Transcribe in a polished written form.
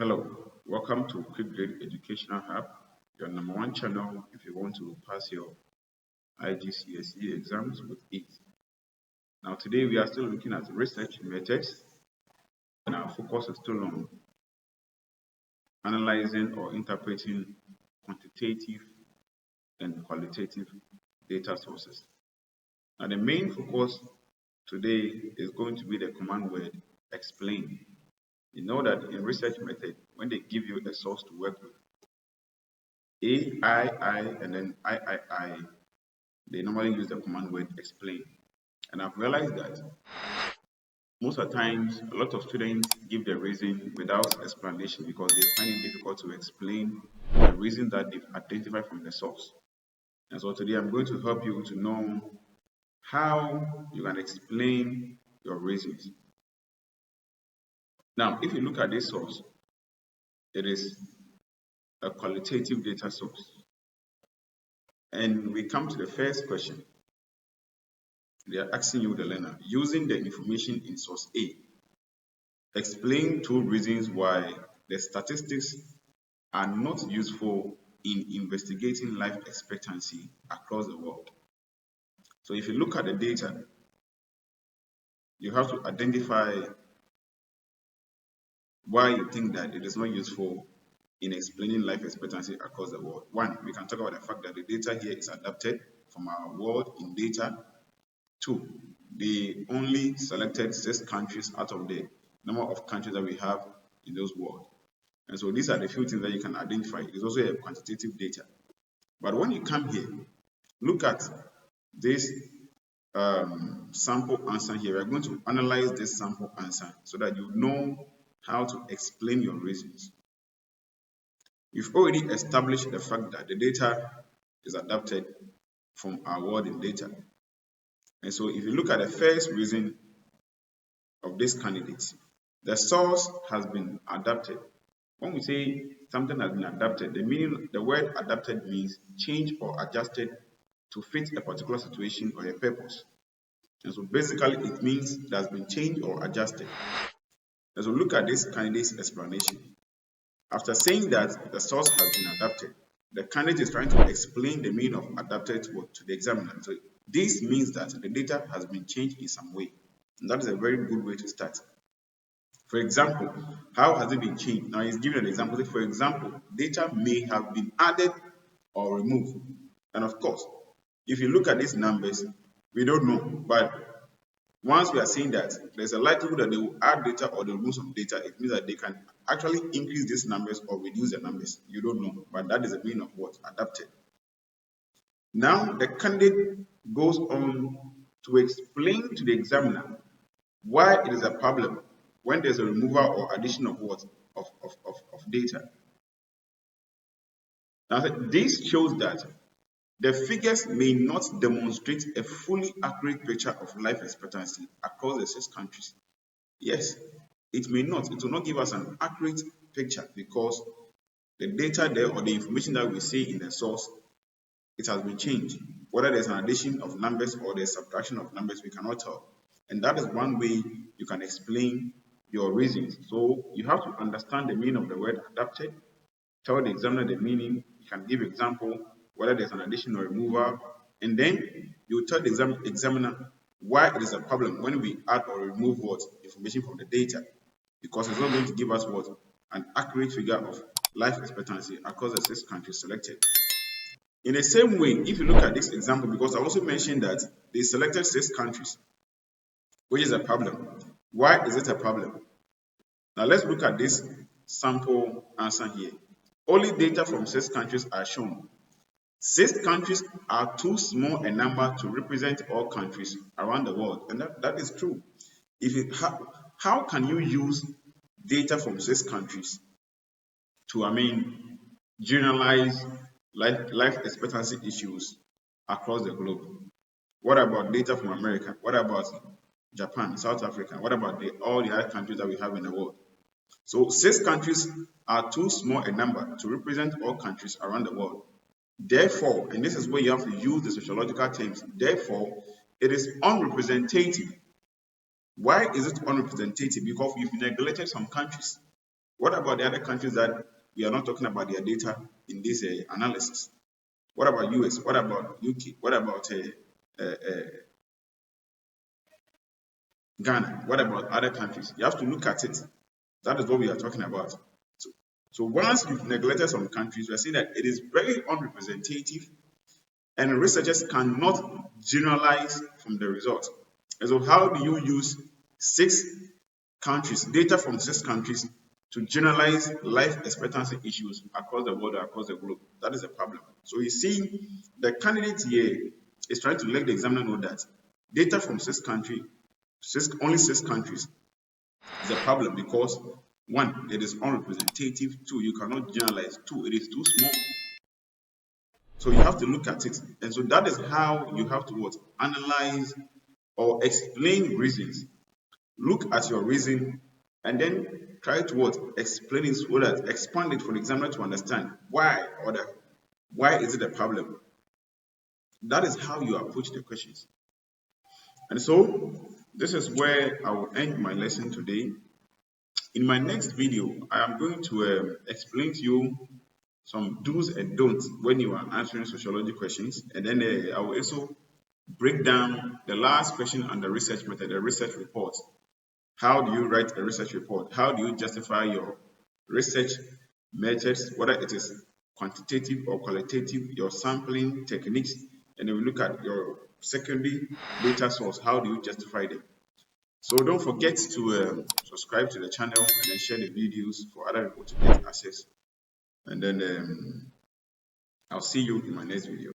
Hello, welcome to Quick Grade Educational Hub, your number one channel if you want to pass your IGCSE exams with ease. Now, today we are still looking at research methods, and our focus is still on analyzing or interpreting quantitative and qualitative data sources. Now, the main focus today is going to be the command word explain. You know that in research method, when they give you a source to work with, I, and then I, they normally use the command word explain. And I've realized that most of the times, a lot of students give the reason without explanation because they find it difficult to explain the reason that they've identified from the source. And so today I'm going to help you to know how you can explain your reasons. Now, if you look at this source, it is a qualitative data source. And we come to the first question. They are asking you, the learner, using the information in source A, explain two reasons why the statistics are not useful in investigating life expectancy across the world. So if you look at the data, you have to identify why you think that it is not useful in explaining life expectancy across the world. One, we can talk about the fact that the data here is adapted from our world in data. Two, they only selected 6 countries out of the number of countries that we have in those world. And so these are the few things that you can identify. It's also a quantitative data. But when you come here, look at this sample answer here. We're going to analyze this sample answer so that you know how to explain your reasons. We've already established the fact that the data is adapted from our world in data. And so if you look at the first reason of this candidate, the source has been adapted. When we say something has been adapted, the word adapted means changed or adjusted to fit a particular situation or a purpose. And so basically it means it has been changed or adjusted. And so look at this candidate's explanation. After saying that the source has been adapted, the candidate is trying to explain the meaning of adapted to the examiner. So this means that the data has been changed in some way. And that is a very good way to start. For example, how has it been changed? Now he's giving an example. For example, data may have been added or removed. And of course, if you look at these numbers, we don't know. But once we are saying that there's a likelihood that they will add data or they will remove some data, it means that they can actually increase these numbers or reduce the numbers. You don't know. But that is the meaning of what? Adapted. Now the candidate goes on to explain to the examiner why it is a problem when there's a removal or addition of what? Of data. Now this shows that the figures may not demonstrate a fully accurate picture of life expectancy across the 6 countries. Yes, it may not. It will not give us an accurate picture because the data there or the information that we see in the source, it has been changed. Whether there's an addition of numbers or there's subtraction of numbers, we cannot tell. And that is one way you can explain your reasons. So you have to understand the meaning of the word adapted, tell the examiner the meaning, you can give example, whether there's an addition or removal, and then you tell the examiner why it is a problem when we add or remove what information from the data, because it's not going to give us what an accurate figure of life expectancy across the 6 countries selected. In the same way, if you look at this example, because I also mentioned that they selected 6 countries, which is a problem. Why is it a problem? Now let's look at this sample answer here. Only data from 6 countries are shown. 6 countries are too small a number to represent all countries around the world, and that is true. How can you use data from 6 countries to, generalize life expectancy issues across the globe? What about data from America? What about Japan, South Africa? What about all the other countries that we have in the world? So 6 countries are too small a number to represent all countries around the world. Therefore, and this is where you have to use the sociological terms, therefore, it is unrepresentative. Why is it unrepresentative? Because you've neglected some countries. What about the other countries that we are not talking about their data in this analysis? What about US? What about UK? What about Ghana? What about other countries? You have to look at it. That is what we are talking about. So once you've neglected some countries, we are saying that it is very unrepresentative and researchers cannot generalize from the results. And so how do you use 6 countries, data from 6 countries, to generalize life expectancy issues across the world or across the globe? That is a problem. So you see, the candidate here is trying to let the examiner know that data from 6 countries, only 6 countries, is a problem because 1, it is unrepresentative. 2, you cannot generalize. 2, it is too small. So you have to look at it. And so that is how you have to what? Analyze or explain reasons. Look at your reason and then try to what? Explain it so that expand it for the examiner to understand why or why is it a problem. That is how you approach the questions. And so this is where I will end my lesson today. In my next video, I am going to explain to you some do's and don'ts when you are answering sociology questions, and then I will also break down the last question on the research method, the research report. How do you write a research report? How do you justify your research methods, whether it is quantitative or qualitative, your sampling techniques, and then we look at your secondary data source. How do you justify them? So don't forget to subscribe to the channel and then share the videos for other people to get access. And then I'll see you in my next video.